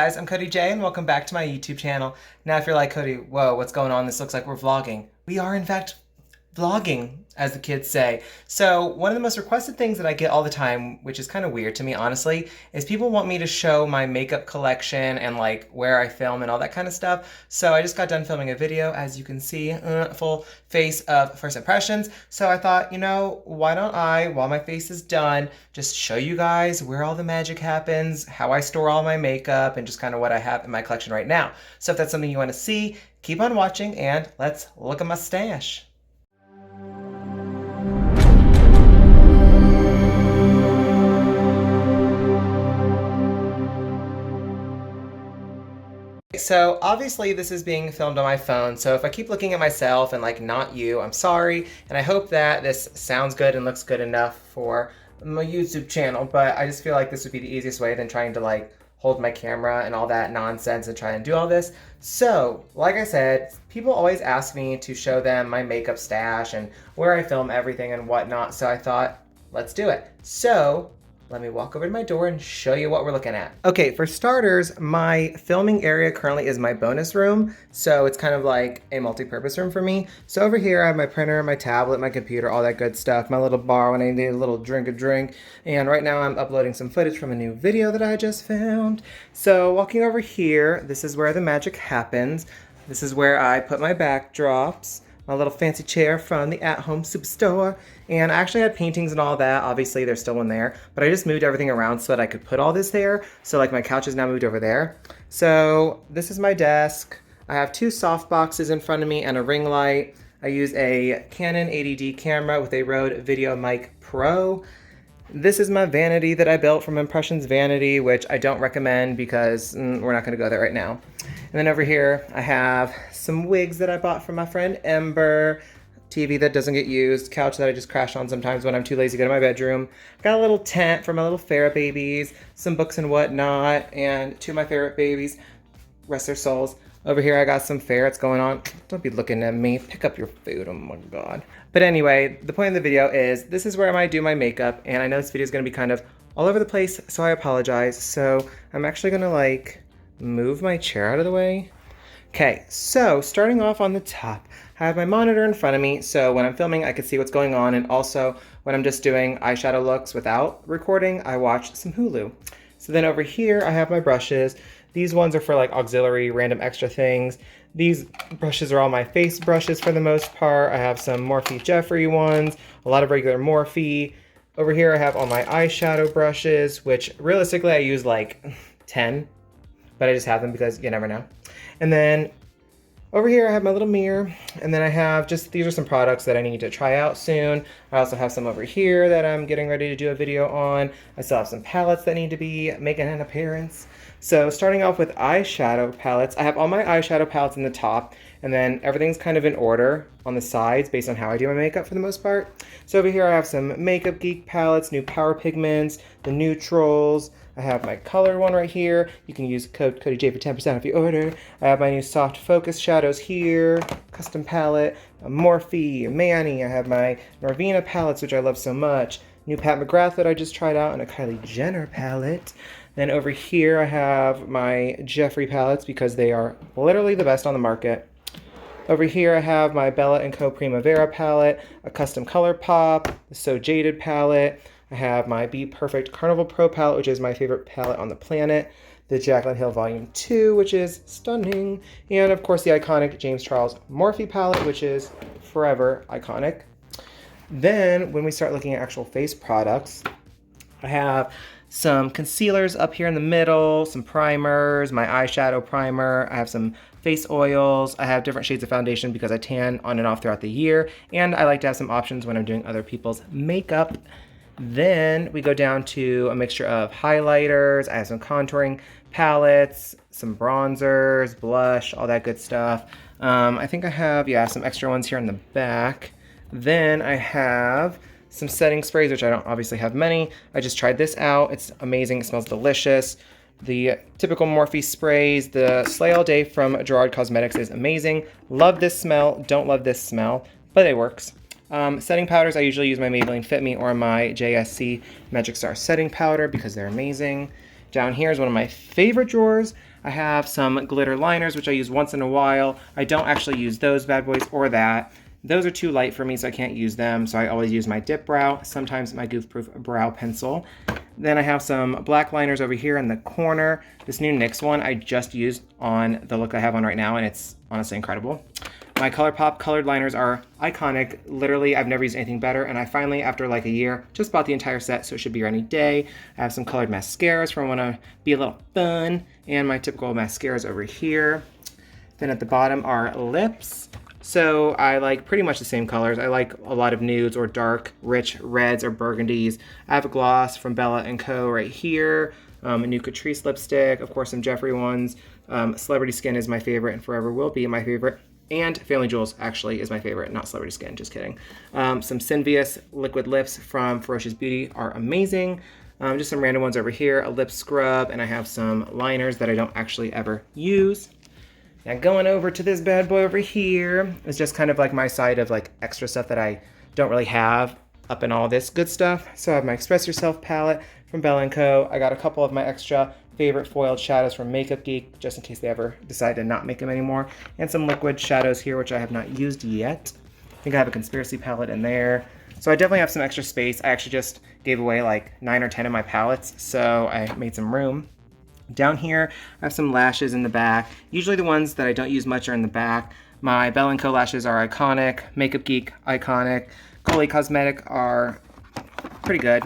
Guys, I'm Cody Jay and welcome back to my YouTube channel. Now if you're like, Cody, whoa, what's going on? This looks like we're vlogging. We are in fact vlogging, as the kids say. So one of the most requested things that I get all the time, which is kind of weird to me honestly, is people want me to show my makeup collection and like where I film and all that kind of stuff. So I just got done filming a video, as you can see, full face of first impressions. So I thought, you know, why don't I, while my face is done, just show you guys where all the magic happens, how I store all my makeup, and just kind of what I have in my collection right now. So if that's something you want to see, keep on watching and let's look at my stash. So obviously this is being filmed on my phone, so if I keep looking at myself and like not you, I'm sorry, and I hope that this sounds good and looks good enough for my YouTube channel, but I just feel like this would be the easiest way than trying to like hold my camera and all that nonsense and try and do all this. So, like I said, people always ask me to show them my makeup stash and where I film everything and whatnot, so I thought, let's do it. So, let me walk over to my door and show you what we're looking at. Okay, for starters, my filming area currently is my bonus room, so it's kind of like a multi-purpose room for me. So over here I have my printer, my tablet, my computer, all that good stuff, my little bar when I need a little drink, and right now I'm uploading some footage from a new video that I just filmed. So walking over here, this is where the magic happens. This is where I put my backdrops, my little fancy chair from the At Home Superstore, and I actually had paintings and all that. Obviously there's still one there, but I just moved everything around so that I could put all this there. So like my couch is now moved over there. So this is my desk. I have two soft boxes in front of me and a ring light. I use a Canon 80D camera with a Rode VideoMic Pro. This is my vanity that I built from Impressions Vanity, which I don't recommend because we're not going to go there right now. And then over here I have some wigs that I bought from my friend Ember, TV that doesn't get used, couch that I just crash on sometimes when I'm too lazy to go to my bedroom. Got a little tent for my little ferret babies, some books and whatnot, and two of my favorite babies, rest their souls. Over here I got some ferrets going on. Don't be looking at me, pick up your food, oh my god. But anyway, the point of the video is this is where I do my makeup, and I know this video is going to be kind of all over the place, so I apologize. So I'm actually going to like move my chair out of the way. Okay, so starting off on the top, I have my monitor in front of me, so when I'm filming I can see what's going on, and also when I'm just doing eyeshadow looks without recording, I watch some Hulu. So then over here I have my brushes. These ones are for like auxiliary random extra things. These brushes are all my face brushes for the most part. I have some Morphe Jeffree ones, a lot of regular Morphe. Over here I have all my eyeshadow brushes, which realistically I use like 10, but I just have them because you never know. And then over here I have my little mirror, and then I have just, these are some products that I need to try out soon. I also have some over here that I'm getting ready to do a video on. I still have some palettes that need to be making an appearance. So starting off with eyeshadow palettes, I have all my eyeshadow palettes in the top, and then everything's kind of in order on the sides based on how I do my makeup for the most part. So over here I have some Makeup Geek palettes, new Power Pigments, the neutrals. I have my color one right here. You can use code CodyJ for 10% if you order. I have my new soft focus shadows here, custom palette, a Morphe, Manny. I have my Norvina palettes, which I love so much. New Pat McGrath that I just tried out, and a Kylie Jenner palette. Then over here I have my Jeffree palettes because they are literally the best on the market. Over here I have my Bella & Co Primavera palette, a custom color pop, the So Jaded palette. I have my Be Perfect Carnival Pro palette, which is my favorite palette on the planet. The Jaclyn Hill Volume 2, which is stunning. And of course the iconic James Charles Morphe palette, which is forever iconic. Then when we start looking at actual face products, I have some concealers up here in the middle, some primers, my eyeshadow primer. I have some face oils. I have different shades of foundation because I tan on and off throughout the year, and I like to have some options when I'm doing other people's makeup. Then we go down to a mixture of highlighters. I have some contouring palettes, some bronzers, blush, all that good stuff. I think I have, yeah, some extra ones here in the back. Then I have some setting sprays, which I don't obviously have many. I just tried this out. It's amazing. It smells delicious. The typical Morphe sprays, the Slay All Day from Gerard Cosmetics is amazing. Love this smell. Don't love this smell, but it works. Setting powders, I usually use my Maybelline Fit Me or my JSC Magic Star setting powder because they're amazing. Down here is one of my favorite drawers. I have some glitter liners, which I use once in a while. I don't actually use those bad boys or that. Those are too light for me, so I can't use them. So I always use my dip brow, sometimes my Goof Proof brow pencil. Then I have some black liners over here in the corner. This new NYX one I just used on the look I have on right now, and it's honestly incredible. My ColourPop colored liners are iconic. Literally, I've never used anything better, and I finally, after like a year, just bought the entire set, so it should be ready day. I have some colored mascaras for when I want to be a little fun, and my typical mascaras over here. Then at the bottom are lips. So I like pretty much the same colors. I like a lot of nudes or dark, rich reds or burgundies. I have a gloss from Bella & Co. right here. A new Catrice lipstick, of course some Jeffree ones. Celebrity Skin is my favorite and forever will be my favorite. And Family Jewels actually is my favorite, not Celebrity Skin, just kidding. Some Synvious liquid lips from Ferocious Beauty are amazing. Just some random ones over here, a lip scrub, and I have some liners that I don't actually ever use. Now going over to this bad boy over here is just kind of like my side of like extra stuff that I don't really have up in all this good stuff. So I have my Express Yourself palette from Bella & Co. I got a couple of my extra favorite foiled shadows from Makeup Geek, just in case they ever decide to not make them anymore. And some liquid shadows here, which I have not used yet. I think I have a Conspiracy palette in there. So I definitely have some extra space. I actually just gave away like 9 or 10 of my palettes, so I made some room. Down here, I have some lashes in the back. Usually the ones that I don't use much are in the back. My Bella & Co. lashes are iconic. Makeup Geek, iconic. Coley Cosmetic are pretty good.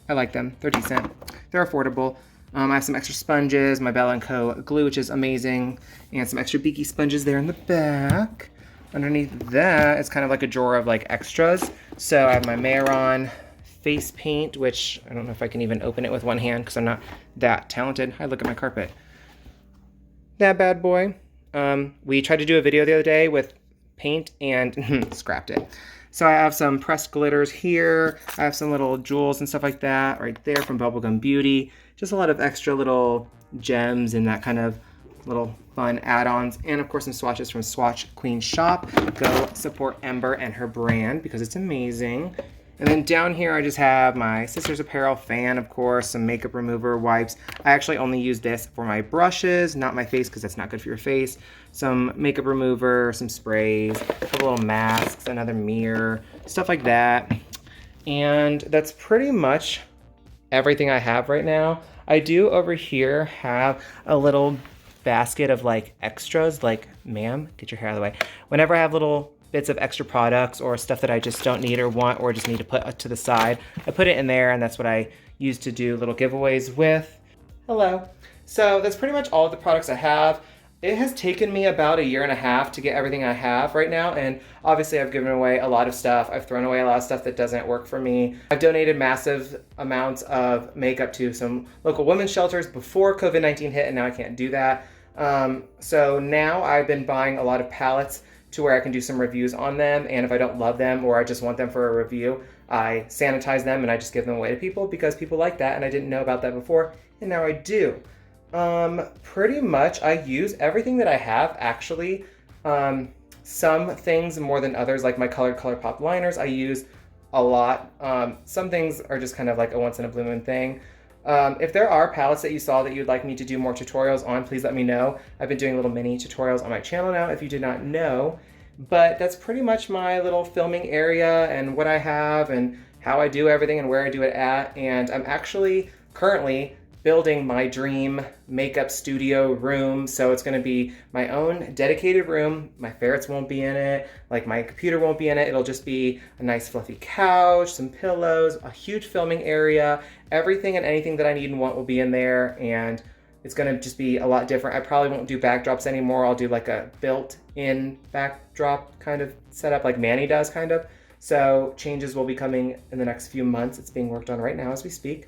I like them. They're decent. They're affordable. I have some extra sponges, my Bella & Co. glue, which is amazing, and some extra beaky sponges there in the back. Underneath that, it's kind of like a drawer of like extras. So I have my Mehron face paint, which I don't know if I can even open it with one hand because I'm not that talented. Hi, look at my carpet. That bad boy. We tried to do a video the other day with paint and scrapped it. So I have some pressed glitters here. I have some little jewels and stuff like that right there from Bubblegum Beauty. Just a lot of extra little gems and that kind of little fun add-ons. And of course some swatches from Swatch Queen Shop. Go support Ember and her brand because it's amazing. And then down here I just have my Sister's Apparel fan, of course, some makeup remover wipes. I actually only use this for my brushes, not my face because that's not good for your face. Some makeup remover, some sprays, a couple little masks, another mirror, stuff like that. And that's pretty much everything I have right now. I do over here have a little basket of like extras, like, ma'am, get your hair out of the way. Whenever I have little bits of extra products or stuff that I just don't need or want or just need to put to the side, I put it in there, and that's what I use to do little giveaways with. Hello. So that's pretty much all of the products I have. It has taken me about 1.5 years to get everything I have right now, and obviously I've given away a lot of stuff. I've thrown away a lot of stuff that doesn't work for me. I've donated massive amounts of makeup to some local women's shelters before COVID-19 hit, and now I can't do that. So now I've been buying a lot of palettes to where I can do some reviews on them, and if I don't love them or I just want them for a review, I sanitize them and I just give them away to people because people like that, and I didn't know about that before, and now I do. Pretty much I use everything that I have, actually. Some things more than others, like my colored ColourPop liners, I use a lot. Some things are just kind of like a once in a blue moon thing. If there are palettes that you saw that you'd like me to do more tutorials on, please let me know. I've been doing little mini tutorials on my channel now, if you did not know. But that's pretty much my little filming area and what I have and how I do everything and where I do it at. And I'm actually currently building my dream makeup studio room. So it's gonna be my own dedicated room. My ferrets won't be in it, like my computer won't be in it. It'll just be a nice fluffy couch, some pillows, a huge filming area. Everything and anything that I need and want will be in there, and it's gonna just be a lot different. I probably won't do backdrops anymore. I'll do like a built-in backdrop kind of setup like Manny does, kind of. So changes will be coming in the next few months. It's being worked on right now as we speak.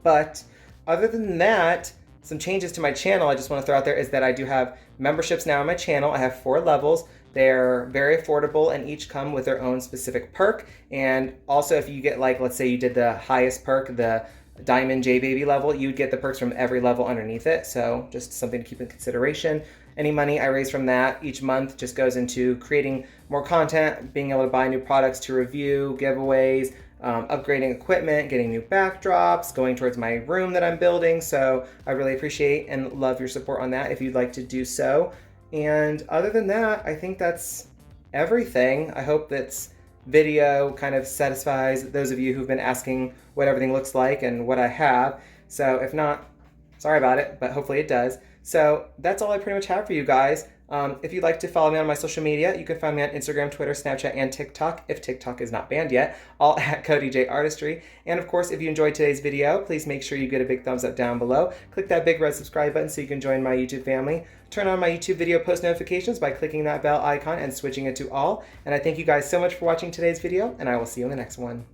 But other than that, some changes to my channel I just want to throw out there is that I do have memberships now on my channel. I have 4 levels. They're very affordable and each come with their own specific perk. And also if you get, like, let's say you did the highest perk, the Diamond JAYBABY level, you'd get the perks from every level underneath it. So just something to keep in consideration. Any money I raise from that each month just goes into creating more content, being able to buy new products to review, giveaways, upgrading equipment, getting new backdrops, going towards my room that I'm building. So I really appreciate and love your support on that if you'd like to do so. And other than that, I think that's everything. I hope this video kind of satisfies those of you who've been asking what everything looks like and what I have. So if not, sorry about it, but hopefully it does. So that's all I pretty much have for you guys. If you'd like to follow me on my social media, you can find me on Instagram, Twitter, Snapchat, and TikTok, if TikTok is not banned yet, all at Cody Jay Artistry. And of course, if you enjoyed today's video, please make sure you get a big thumbs up down below. Click that big red subscribe button so you can join my YouTube family. Turn on my YouTube video post notifications by clicking that bell icon and switching it to all. And I thank you guys so much for watching today's video, and I will see you in the next one.